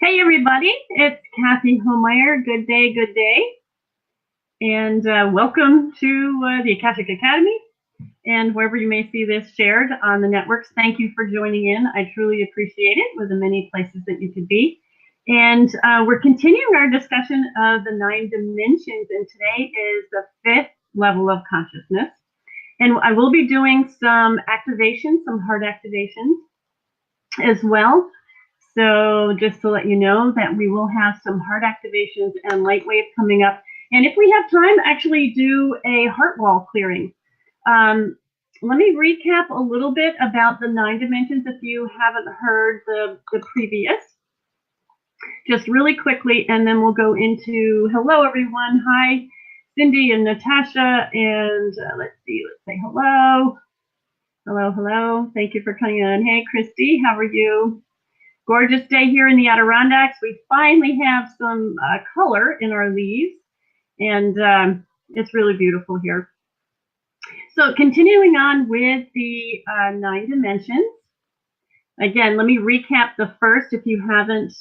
Hey everybody, it's Kathy Homeyer. Good day, good day. And welcome to the Akashic Academy. And wherever you may see this shared on the networks, thank you for joining in. I truly appreciate it with the many places that you could be. And we're continuing our discussion of the 9 dimensions. And today is the 5th level of consciousness. And I will be doing some activations, some heart activations as well. So just to let you know that we will have some heart activations and light waves coming up. And if we have time, actually do a heart wall clearing. Let me recap a little bit about the 9 dimensions if you haven't heard the previous. Just really quickly, and then we'll go into, hello everyone, hi, Cindy and Natasha, and let's say hello. Hello, thank you for coming in. Hey Christy, how are you? Gorgeous day here in the Adirondacks. We finally have some color in our leaves, and it's really beautiful here. So continuing on with the 9 dimensions. Again, let me recap the first if you haven't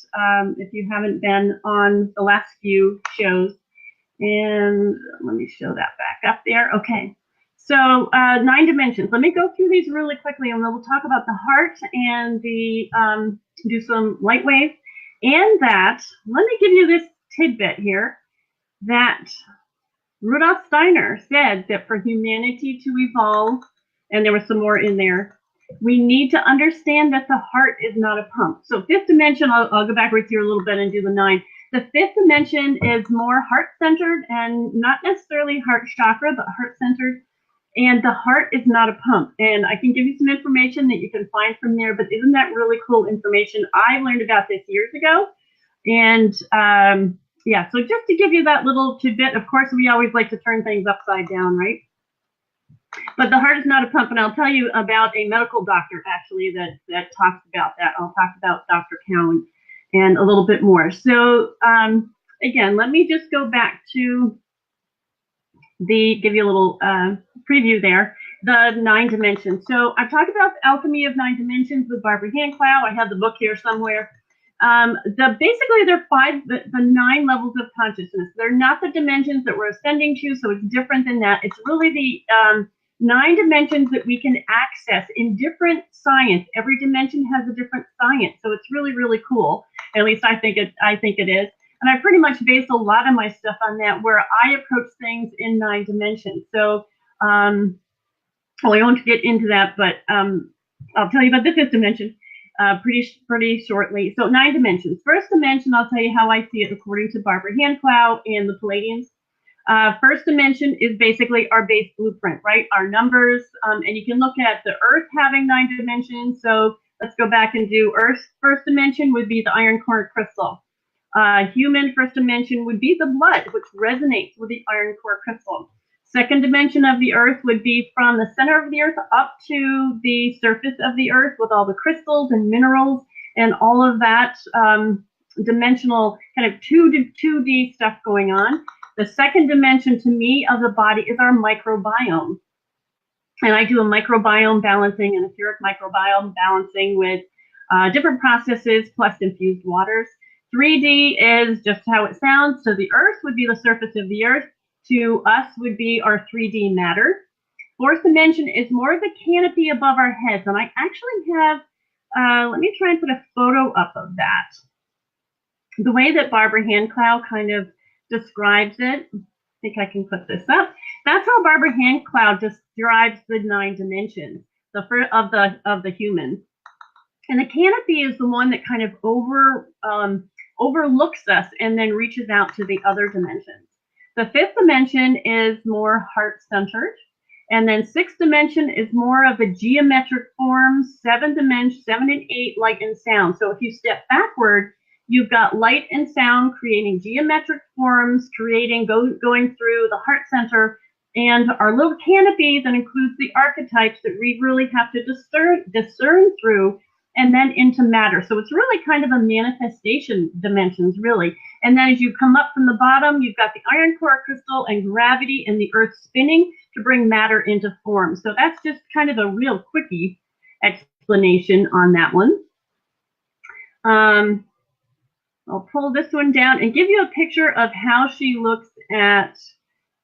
been on the last few shows. And let me show that back up there. Okay. So 9 dimensions. Let me go through these really quickly, and then we'll talk about the heart and the do some light waves. And that, let me give you this tidbit here, that Rudolf Steiner said that for humanity to evolve, and there was some more in there, we need to understand that the heart is not a pump. So 5th dimension, I'll go backwards here a little bit and do the 9. The 5th dimension is more heart-centered and not necessarily heart chakra, but heart-centered. And the heart is not a pump. And I can give you some information that you can find from there, but isn't that really cool information? I learned about this years ago. And yeah, so just to give you that little tidbit, of course, we always like to turn things upside down, right? But the heart is not a pump. And I'll tell you about a medical doctor, actually, that talks about that. I'll talk about Dr. Cowan and a little bit more. So again, let me just go back to give you a little preview there, the 9 dimensions. So I've talked about the alchemy of 9 dimensions with Barbara Handclough. I have the book here somewhere. Basically, there are the 9 levels of consciousness. They're not the dimensions that we're ascending to, so it's different than that. It's really the 9 dimensions that we can access in different science. Every dimension has a different science, so it's really, really cool. At least I think it is. And I pretty much base a lot of my stuff on that, where I approach things in 9 dimensions. So, well, I won't get into that, but I'll tell you about the 5th dimension pretty shortly. So 9 dimensions. First dimension, I'll tell you how I see it according to Barbara Handclough and the Palladians. First dimension is basically our base blueprint, right? Our numbers, and you can look at the Earth having 9 dimensions. So let's go back and do Earth's first dimension would be the iron core crystal. Human first dimension would be the blood, which resonates with the iron core crystal. Second dimension of the Earth would be from the center of the Earth up to the surface of the Earth with all the crystals and minerals and all of that dimensional kind of 2D stuff going on. The second dimension to me of the body is our microbiome. And I do a microbiome balancing and etheric microbiome balancing with different processes plus infused waters. 3D is just how it sounds. So the Earth would be the surface of the Earth. To us would be our 3D matter. 4th dimension is more of the canopy above our heads. And I actually have, let me try and put a photo up of that. The way that Barbara Handclough kind of describes it, I think I can put this up. That's how Barbara Handclough describes the 9 dimensions of the human. And the canopy is the one that kind of overlooks us and then reaches out to the other dimensions. The 5th dimension is more heart-centered. And then 6th dimension is more of a geometric form, 7th dimension, 7 and 8, light and sound. So if you step backward, you've got light and sound creating geometric forms, going through the heart center, and our little canopy that includes the archetypes that we really have to discern through, and then into matter. So it's really kind of a manifestation dimensions, really. And then as you come up from the bottom, you've got the iron core crystal and gravity and the earth spinning to bring matter into form. So that's just kind of a real quickie explanation on that one. I'll pull this one down and give you a picture of how she looks at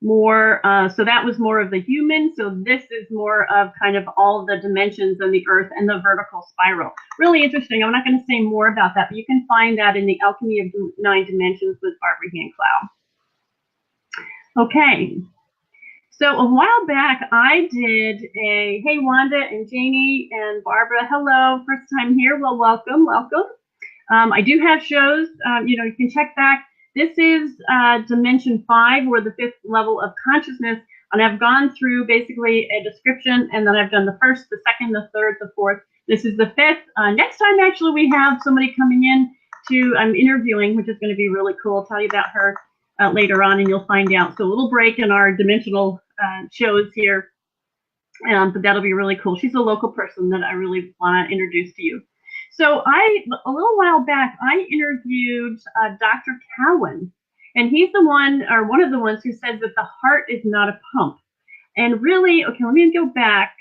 more, so that was more of the human. So this is more of kind of all the dimensions of the earth and the vertical spiral. Really interesting. I'm not going to say more about that, but you can find that in the Alchemy of 9 Dimensions with Barbara Hand-Clow. Okay. So a while back, I did a, hey, Wanda and Janie and Barbara, hello, first time here. Well, welcome, welcome. I do have shows, you know, you can check back. This is Dimension 5, or the 5th level of consciousness, and I've gone through basically a description, and then I've done the 1st, the 2nd, the 3rd, the 4th. This is the 5th. Next time, actually, we have somebody coming in to, I'm interviewing, which is going to be really cool. I'll tell you about her later on, and you'll find out. So a little break in our dimensional shows here, but that'll be really cool. She's a local person that I really want to introduce to you. So a little while back, I interviewed Dr. Cowan, and he's the one, or one of the ones, who says that the heart is not a pump. And really, okay, let me go back.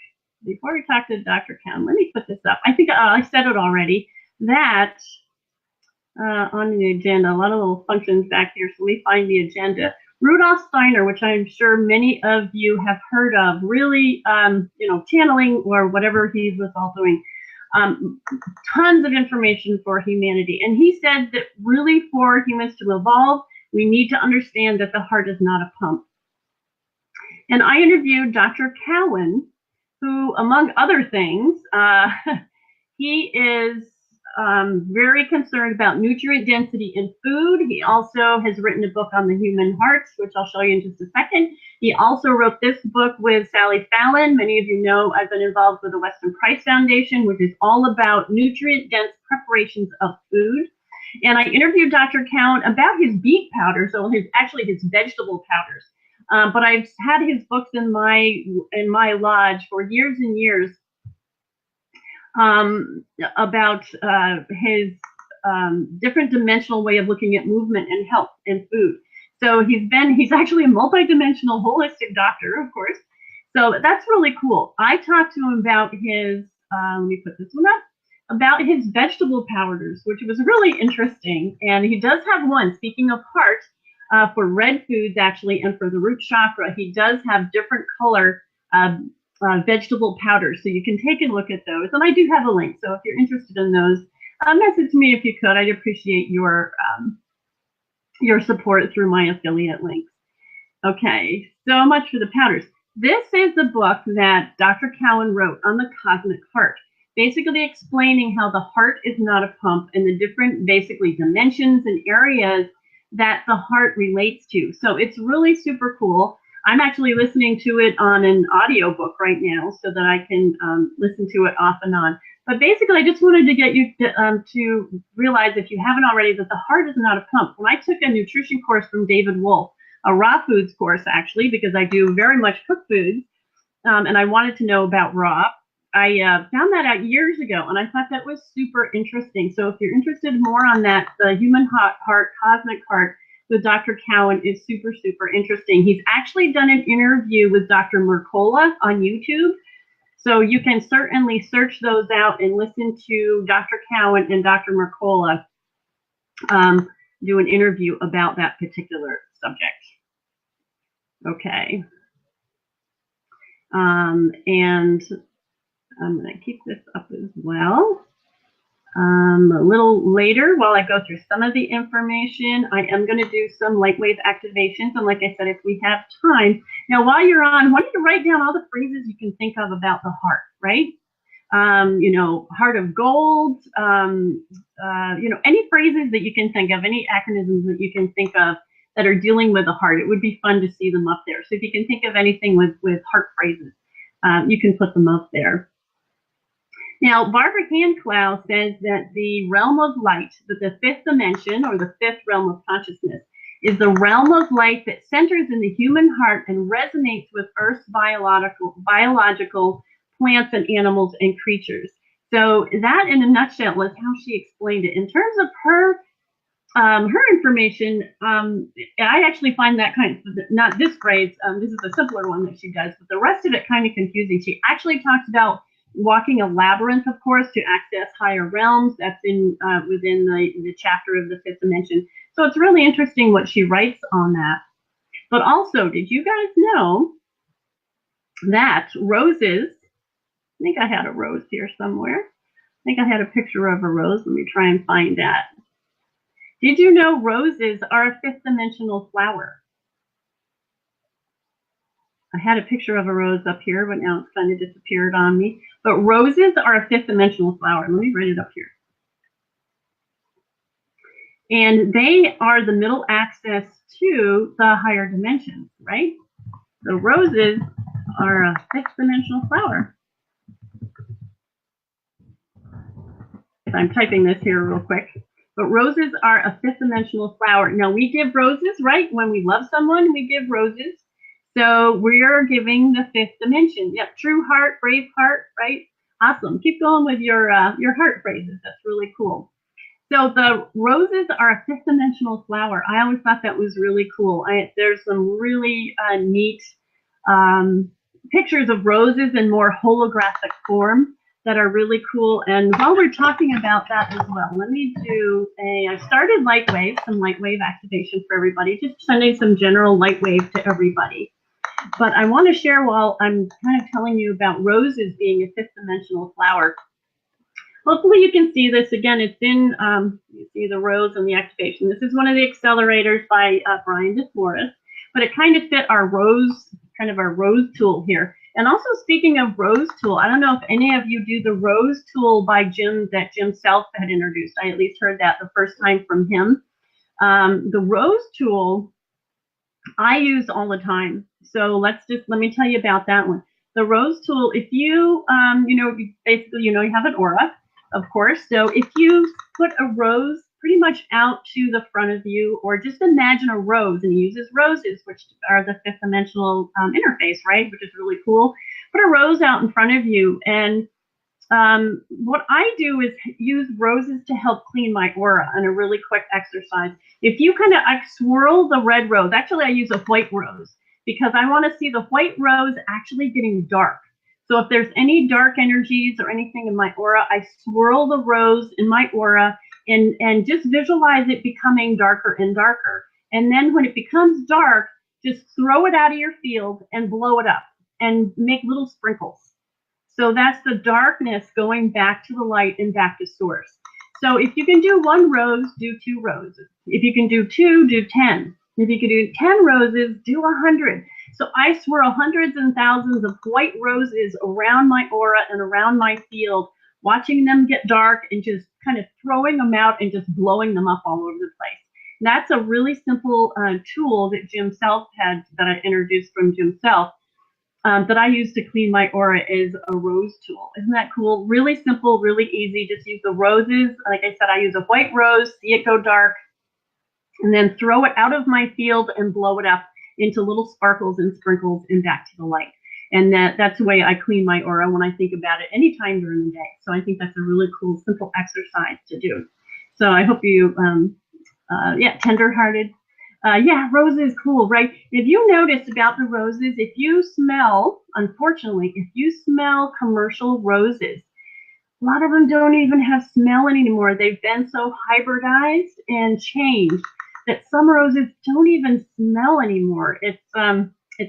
Before we talk to Dr. Cowan, let me put this up. I think I said it already, that on the agenda, a lot of little functions back here, so let me find the agenda. Rudolf Steiner, which I'm sure many of you have heard of, really, you know, channeling or whatever he was all doing. Tons of information for humanity. And he said that really for humans to evolve, we need to understand that the heart is not a pump. And I interviewed Dr. Cowan, who, among other things, he is very concerned about nutrient density in food. He also has written a book on the human heart, which I'll show you in just a second. He also wrote this book with Sally Fallon. Many of you know I've been involved with the Weston Price Foundation, which is all about nutrient-dense preparations of food. And I interviewed Dr. Cowan about his beet powder, so actually his vegetable powders. But I've had his books in my lodge for years and years, about his different dimensional way of looking at movement and health and food. So he's actually a multidimensional holistic doctor, of course. So that's really cool. I talked to him about his, let me put this one up, about his vegetable powders, which was really interesting. And he does have one, speaking of heart, for red foods actually, and for the root chakra, he does have different color vegetable powders, so you can take a look at those, and I do have a link, so if you're interested in those, message me if you could. I'd appreciate your support through my affiliate links. Okay, so much for the powders. This is the book that Dr. Cowan wrote on the cosmic heart, basically explaining how the heart is not a pump and the different basically dimensions and areas that the heart relates to. So it's really super cool. I'm actually listening to it on an audiobook right now so that I can listen to it off and on. But basically, I just wanted to get you to realize, if you haven't already, that the heart is not a pump. When I took a nutrition course from David Wolf, a raw foods course actually, because I do very much cooked foods, and I wanted to know about raw, I found that out years ago, and I thought that was super interesting. So if you're interested more on that, the human heart, cosmic heart, with Dr. Cowan is super, super interesting. He's actually done an interview with Dr. Mercola on YouTube. So you can certainly search those out and listen to Dr. Cowan and Dr. Mercola do an interview about that particular subject. Okay. And I'm going to keep this up as well. A little later, while I go through some of the information, I am going to do some light wave activations. And like I said, if we have time. Now, while you're on, I want you to write down all the phrases you can think of about the heart, right? You know, heart of gold, you know, any phrases that you can think of, any acronyms that you can think of that are dealing with the heart. It would be fun to see them up there. So if you can think of anything with heart phrases, you can put them up there. Now, Barbara Hand-Clow says that the realm of light, that the 5th dimension, or the 5th realm of consciousness, is the realm of light that centers in the human heart and resonates with Earth's biological plants and animals and creatures. So that, in a nutshell, was how she explained it. In terms of her information, I actually find that kind of, not this phrase, this is a simpler one that she does, but the rest of it kind of confusing. She actually talks about walking a labyrinth, of course, to access higher realms. That's in within the chapter of the fifth dimension. So it's really interesting what she writes on that. But also, did you guys know that roses, I think I had a rose here somewhere. I think I had a picture of a rose. Let me try and find that. Did you know roses are a fifth dimensional flower? I had a picture of a rose up here, but now it's kind of disappeared on me. But roses are a fifth dimensional flower. Let me write it up here. And they are the middle access to the higher dimensions, right? So roses are a fifth dimensional flower. I'm typing this here real quick. But roses are a fifth dimensional flower. Now we give roses, right? When we love someone, we give roses. So we're giving the fifth dimension. Yep, true heart, brave heart, right? Awesome. Keep going with your heart phrases. That's really cool. So the roses are a fifth dimensional flower. I always thought that was really cool. There's some really neat pictures of roses in more holographic form that are really cool. And while we're talking about that as well, let me do I started light wave, some light wave activation for everybody, just sending some general light wave to everybody. But I want to share while I'm kind of telling you about roses being a fifth dimensional flower. Hopefully you can see this. Again, it's in, you see the rose and the activation. This is one of the accelerators by Brian DeFlores, but it kind of fit our rose, kind of our rose tool here. And also speaking of rose tool, I don't know if any of you do the rose tool by Jim, that Jim Self had introduced. I at least heard that the first time from him. The rose tool I use all the time. So let me tell you about that one. The rose tool, if you, basically, you have an aura, of course. So if you put a rose pretty much out to the front of you, or just imagine a rose, and he uses roses, which are the fifth dimensional interface, right? Which is really cool. Put a rose out in front of you, and what I do is use roses to help clean my aura in a really quick exercise. If you I swirl the red rose, actually I use a white rose because I want to see the white rose actually getting dark. So if there's any dark energies or anything in my aura, I swirl the rose in my aura and just visualize it becoming darker and darker. And then when it becomes dark, just throw it out of your field and blow it up and make little sprinkles. So that's the darkness going back to the light and back to source. So if you can do one rose, do 2 roses. If you can do 2, do 10. If you can do 10 roses, do 100. So I swirl hundreds and thousands of white roses around my aura and around my field, watching them get dark and just kind of throwing them out and just blowing them up all over the place. And that's a really simple tool that Jim Self had, that I introduced from Jim Self, that I use to clean my aura, is a rose tool. Isn't that cool? Really simple, really easy. Just use the roses. Like I said, I use a white rose, see it go dark, and then throw it out of my field and blow it up into little sparkles and sprinkles and back to the light. And that's the way I clean my aura when I think about it anytime during the day. So I think that's a really cool, simple exercise to do. So I hope you, tender-hearted. Yeah, roses, cool, right? If you notice about the roses, if you smell, unfortunately, if you smell commercial roses, a lot of them don't even have smell anymore. They've been so hybridized and changed that some roses don't even smell anymore. It's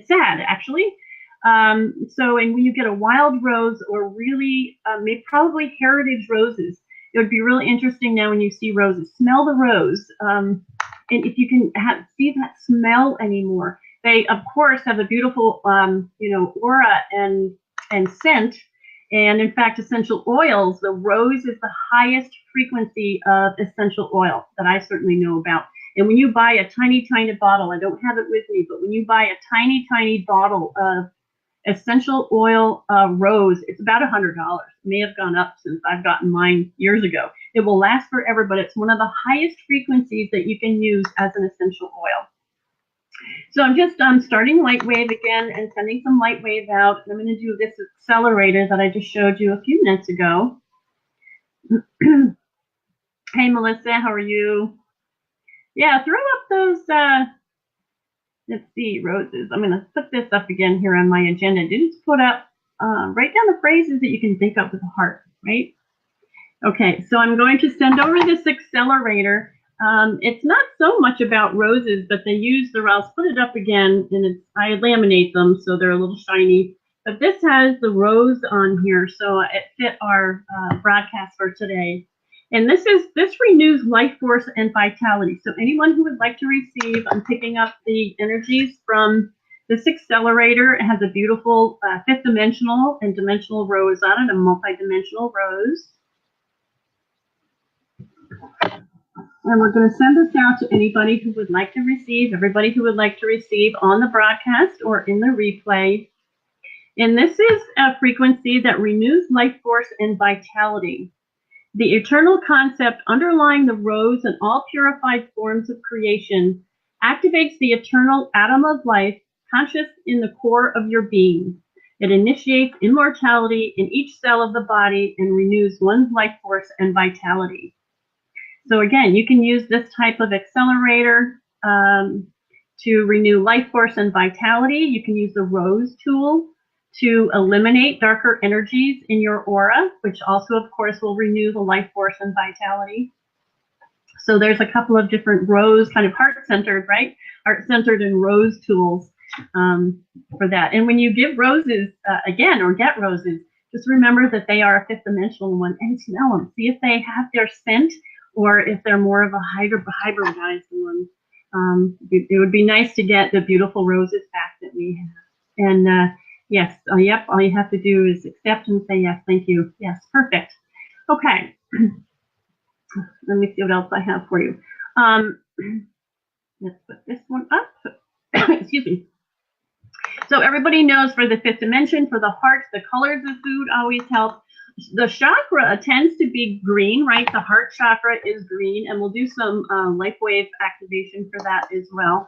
sad, actually. So, and when you get a wild rose, or really, probably heritage roses, it would be really interesting now when you see roses. Smell the rose. And if you can see that smell anymore, they of course have a beautiful, aura and scent. And in fact, essential oils, the rose is the highest frequency of essential oil that I certainly know about. And when you buy a tiny, tiny bottle, I don't have it with me, but when you buy a tiny, tiny bottle of essential oil rose, it's about $100. It may have gone up since I've gotten mine years ago. It will last forever, but it's one of the highest frequencies that you can use as an essential oil. So I'm just starting light wave again and sending some light wave out. I'm going to do this accelerator that I just showed you a few minutes ago. Hey, Melissa, how are you? Yeah, throw up those, let's see, roses. I'm going to put this up again here on my agenda. Didn't put up write down the phrases that you can think of with a heart, right? Okay, so I'm going to send over this accelerator. It's not so much about roses, but they use I'll split it up again, and I laminate them so they're a little shiny. But this has the rose on here, so it fit our broadcast for today. And this renews life force and vitality. So anyone who would like to receive, I'm picking up the energies from this accelerator. It has a beautiful fifth dimensional and dimensional rose on it, a multi-dimensional rose. And we're going to send this out to anybody who would like to receive, everybody who would like to receive on the broadcast or in the replay. And this is a frequency that renews life force and vitality. The eternal concept underlying the rose and all purified forms of creation activates the eternal atom of life conscious in the core of your being. It initiates immortality in each cell of the body and renews one's life force and vitality. So again, you can use this type of accelerator to renew life force and vitality. You can use the rose tool to eliminate darker energies in your aura, which also, of course, will renew the life force and vitality. So there's a couple of different rose, kind of heart-centered, right? Heart-centered and rose tools for that. And when you give roses, again, or get roses, just remember that they are a fifth dimensional one and smell them. See if they have their scent or if they're more of a hybridized one. It would be nice to get the beautiful roses back that we have. And yes, yep, all you have to do is accept and say yes, thank you. Yes, perfect. Okay. Let me see what else I have for you. Let's put this one up. Excuse me. So everybody knows for the fifth dimension, for the hearts, the colors of food always help. The chakra tends to be green, right? The heart chakra is green, and we'll do some life wave activation for that as well.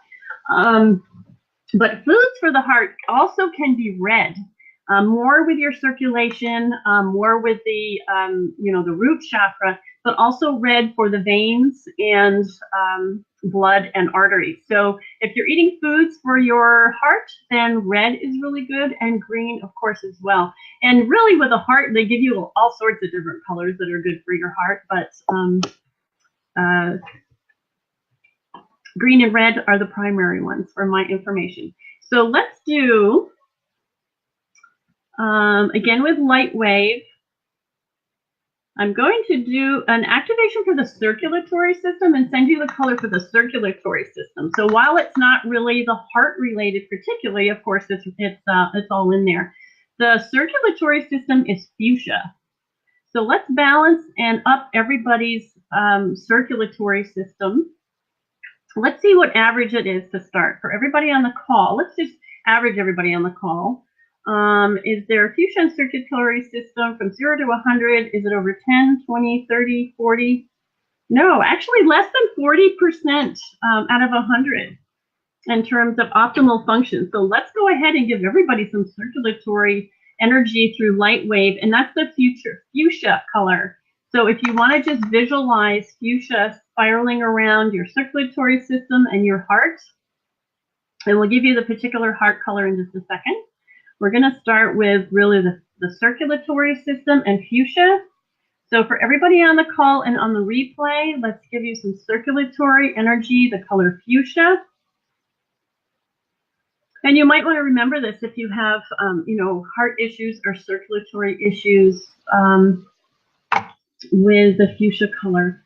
But foods for the heart also can be red, more with your circulation, more with the, the root chakra, but also red for the veins and blood and arteries. So if you're eating foods for your heart, then red is really good, and green, of course, as well. And really with a heart, they give you all sorts of different colors that are good for your heart, but green and red are the primary ones for my information. So let's do, again with light wave, I'm going to do an activation for the circulatory system and send you the color for the circulatory system. So while it's not really the heart related particularly, of course, it's all in there. The circulatory system is fuchsia. So let's balance and up everybody's circulatory system. Let's see what average it is to start. For everybody on the call, let's just average everybody on the call. Is there fuchsia and circulatory system from 0 to 100? Is it over 10, 20, 30, 40? No, actually less than 40% out of 100 in terms of optimal function. So let's go ahead and give everybody some circulatory energy through light wave, and that's the fuchsia color. So if you want to just visualize fuchsia spiraling around your circulatory system and your heart, and we'll give you the particular heart color in just a second. We're going to start with really the circulatory system and fuchsia. So for everybody on the call and on the replay, let's give you some circulatory energy, the color fuchsia. And you might want to remember this if you have, heart issues or circulatory issues with the fuchsia color.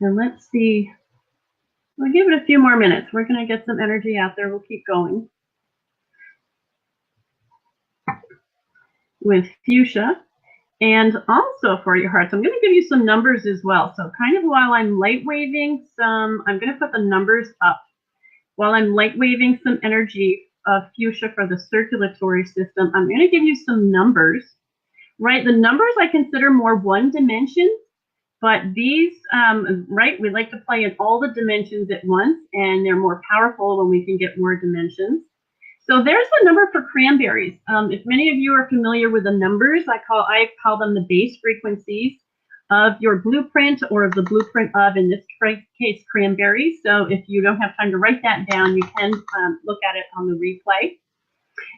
And let's see. We'll give it a few more minutes. We're going to get some energy out there. We'll keep going with fuchsia. And also for your hearts, I'm going to give you some numbers as well. So kind of while I'm light waving I'm going to put the numbers up. While I'm light waving some energy of fuchsia for the circulatory system, I'm going to give you some numbers, right? The numbers I consider more one dimension, but these, right, we like to play in all the dimensions at once, and they're more powerful when we can get more dimensions. So there's the number for cranberries. If many of you are familiar with the numbers, I call them the base frequencies of your blueprint, or the blueprint of, in this case, cranberries. So if you don't have time to write that down, you can look at it on the replay.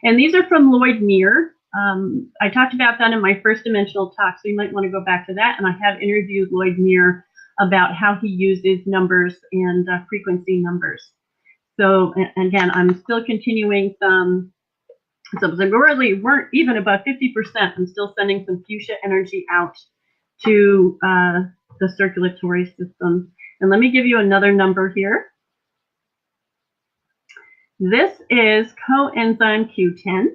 And these are from Lloyd Meir. I talked about that in my first dimensional talk, so you might want to go back to that. And I have interviewed Lloyd Meir about how he uses numbers and frequency numbers. So again, I'm still continuing some, so we really weren't even above 50%. I'm still sending some fuchsia energy out to the circulatory system. And let me give you another number here. This is coenzyme Q10.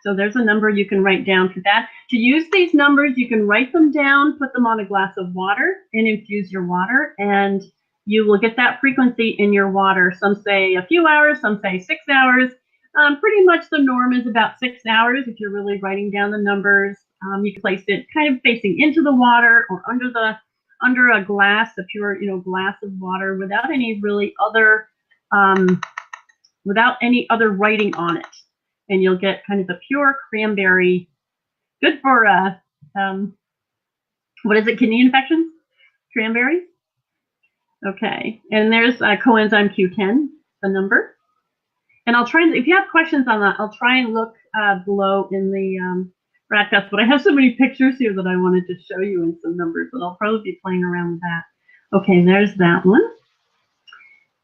So there's a number you can write down for that. To use these numbers, you can write them down, put them on a glass of water, and infuse your water, and you will get that frequency in your water. Some say a few hours, some say 6 hours. Pretty much the norm is about 6 hours if you're really writing down the numbers. You can place it kind of facing into the water or under a glass, a pure glass of water without any really other without any other writing on it. And you'll get kind of a pure cranberry, good for, what is it, kidney infections? Cranberry? Okay, and there's coenzyme Q10, the number. And I'll try, if you have questions on that, I'll try and look below in the broadcast, but I have so many pictures here that I wanted to show you and some numbers, but I'll probably be playing around with that. Okay, there's that one.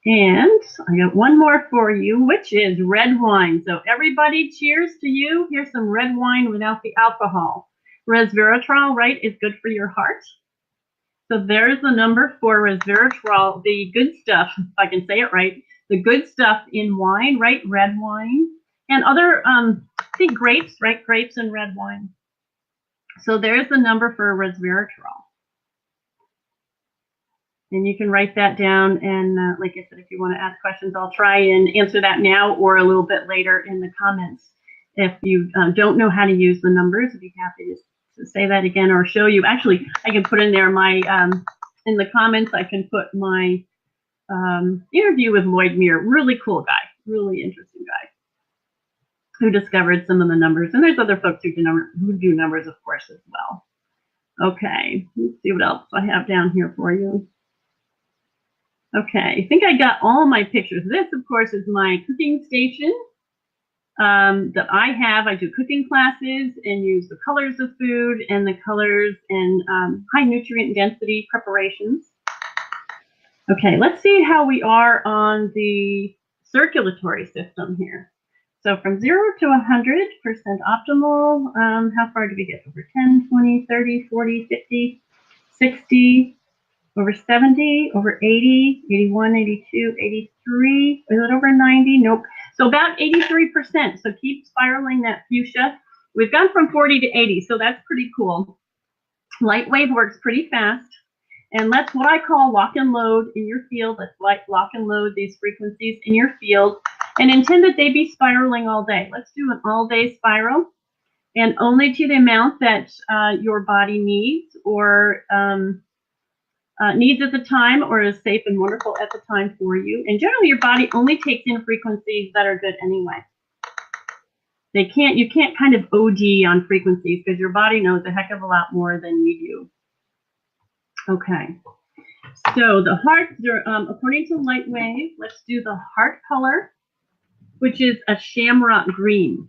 And I got one more for you, which is red wine. So everybody, cheers to you. Here's some red wine without the alcohol. Resveratrol, right, is good for your heart. So there's the number for resveratrol, the good stuff, if I can say it right, the good stuff in wine, right, red wine. And other, see, grapes, right, grapes and red wine. So there's the number for resveratrol. And you can write that down, and like I said, if you want to ask questions, I'll try and answer that now or a little bit later in the comments. If you don't know how to use the numbers, I'd be happy to say that again or show you. Actually, I can put in there my, in the comments, I can put my interview with Lloyd Meir. Really cool guy, really interesting guy who discovered some of the numbers. And there's other folks who do numbers, of course, as well. Okay, let's see what else I have down here for you. Okay, I think I got all my pictures. This, of course, is my cooking station that I have. I do cooking classes and use the colors of food and the colors and high nutrient density preparations. Okay, let's see how we are on the circulatory system here. So from 0 to 100% optimal, how far do we get? Over 10, 20, 30, 40, 50, 60, over 70, over 80, 81, 82, 83. Is it over 90? Nope. So about 83%. So keep spiraling that fuchsia. We've gone from 40 to 80, so that's pretty cool. Light wave works pretty fast. And that's what I call lock and load in your field. Let's lock and load these frequencies in your field and intend that they be spiraling all day. Let's do an all-day spiral, and only to the amount that your body needs or needs at the time or is safe and wonderful at the time for you. And generally your body only takes in frequencies that are good anyway. You can't kind of OD on frequencies because your body knows a heck of a lot more than you do. Okay, so the heart, according to light wave, let's do the heart color, which is a shamrock green.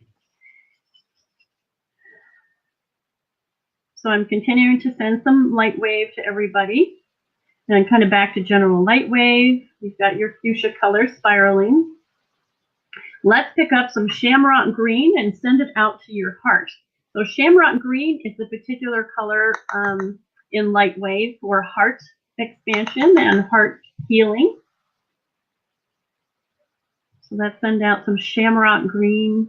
So I'm continuing to send some light wave to everybody. And kind of back to general light wave. You've got your fuchsia color spiraling. Let's pick up some shamrock green and send it out to your heart. So shamrock green is a particular color in light wave for heart expansion and heart healing. So let's send out some shamrock green.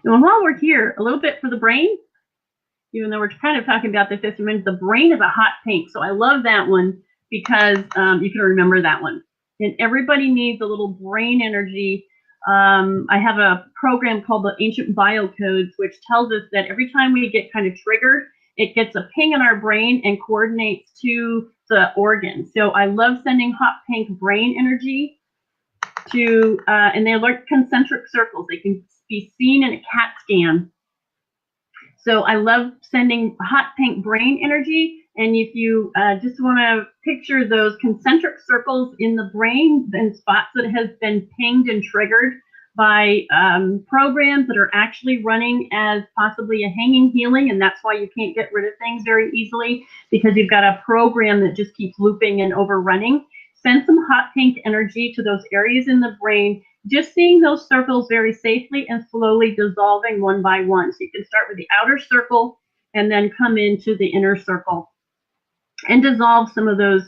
And while we're here, a little bit for the brain. Even though we're kind of talking about this instrument, the brain is a hot pink. So I love that one because you can remember that one. And everybody needs a little brain energy. I have a program called the Ancient Biocodes, which tells us that every time we get kind of triggered, it gets a ping in our brain and coordinates to the organ. So I love sending hot pink brain energy to, and they're like concentric circles. They can be seen in a CAT scan. So I love sending hot pink brain energy. And if you just want to picture those concentric circles in the brain and spots that have been pinged and triggered by programs that are actually running as possibly a hanging healing, and that's why you can't get rid of things very easily, because you've got a program that just keeps looping and overrunning. Send some hot pink energy to those areas in the brain, just seeing those circles very safely and slowly dissolving one by one. So you can start with the outer circle and then come into the inner circle and dissolve some of those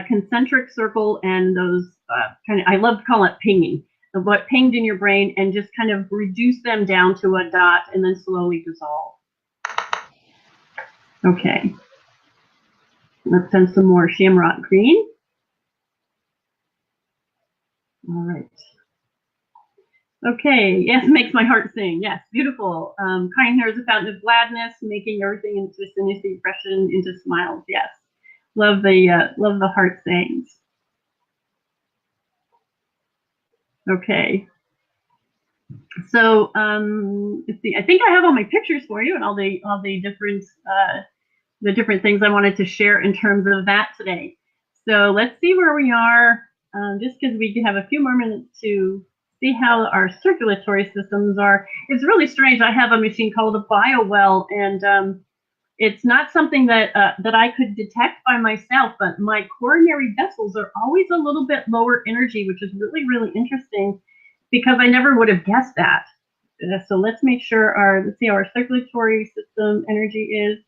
concentric circle and those kind of, I love to call it pinging, of what pinged in your brain, and just kind of reduce them down to a dot and then slowly dissolve. Okay. Let's send some more shamrock green. All right. Okay, yes, makes my heart sing. Yes, beautiful. Kind hair is a fountain of gladness, making everything into synesthesia, expression into smiles. Yes, love the heart sayings. Okay, so let's see. I think I have all my pictures for you and all the different things I wanted to share in terms of that today. So let's see where we are. Just because we have a few more minutes to see how our circulatory systems are. It's really strange. I have a machine called a BioWell, and it's not something that that I could detect by myself, but my coronary vessels are always a little bit lower energy, which is really, really interesting, because I never would have guessed that. So let's make sure let's see how our circulatory system energy is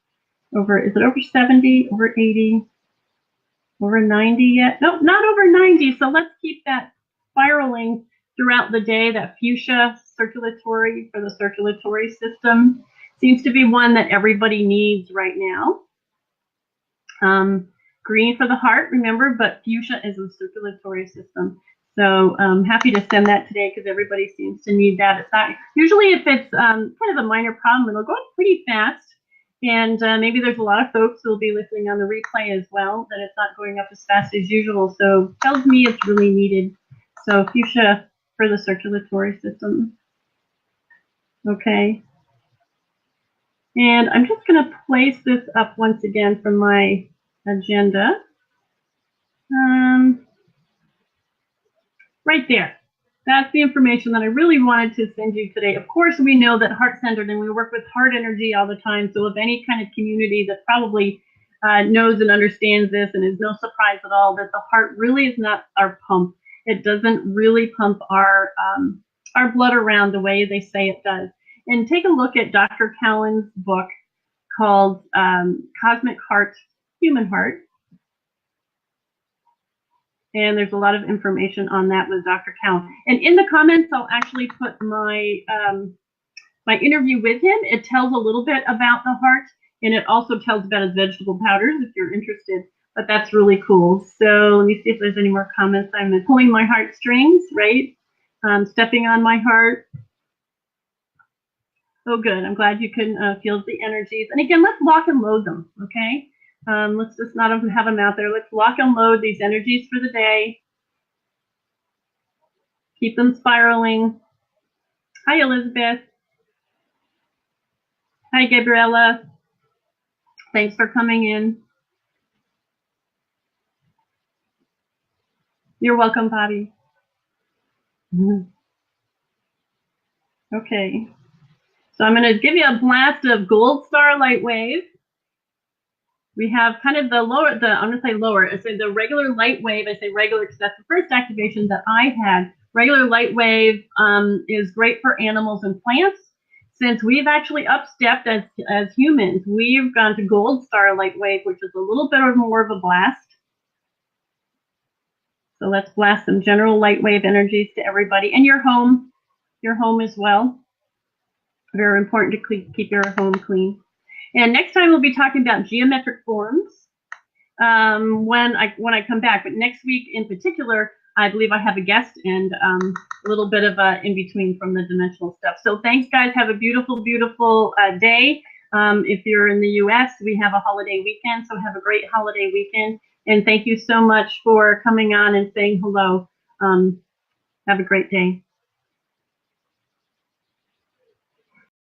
is it over 70, over 80, over 90 yet? No, not over 90. So let's keep that spiraling throughout the day. That fuchsia circulatory for the circulatory system seems to be one that everybody needs right now. Green for the heart, remember, but fuchsia is a circulatory system. So I'm happy to send that today because everybody seems to need that. It's not usually, if it's kind of a minor problem, it'll go pretty fast. And maybe there's a lot of folks who will be listening on the replay as well, that it's not going up as fast as usual. So tells me it's really needed. So fuchsia for the circulatory system. Okay. And I'm just going to place this up once again from my agenda. Right there. That's the information that I really wanted to send you today. Of course, we know that heart-centered, and we work with heart energy all the time. So if any kind of community that probably knows and understands this, and is no surprise at all, that the heart really is not our pump. It doesn't really pump our blood around the way they say it does. And take a look at Dr. Cowan's book called Cosmic Heart, Human Heart. And there's a lot of information on that with Dr. Cowan. And in the comments, I'll actually put my my interview with him. It tells a little bit about the heart, and it also tells about his vegetable powders if you're interested. But that's really cool. So let me see if there's any more comments. I'm pulling my heartstrings, right? Stepping on my heart. Oh, good. I'm glad you can feel the energies. And again, let's lock and load them, okay? Let's just not have them out there. Let's lock and load these energies for the day. Keep them spiraling. Hi, Elizabeth. Hi, Gabriella. Thanks for coming in. You're welcome, Bobby. Okay. So I'm going to give you a blast of gold star light wave. We have kind of the lower, I'm going to say lower, I say the regular light wave. I say regular because that's the first activation that I had. Regular light wave is great for animals and plants. Since we've actually upstepped as humans, we've gone to gold star light wave, which is a little bit more of a blast. So let's blast some general light wave energies to everybody. And your home as well. Very important to keep your home clean. And next time we'll be talking about geometric forms when I come back. But next week in particular, I believe I have a guest and a little bit of in between from the dimensional stuff. So thanks, guys. Have a beautiful, beautiful day. If you're in the U.S., we have a holiday weekend, so have a great holiday weekend. And thank you so much for coming on and saying hello. Have a great day.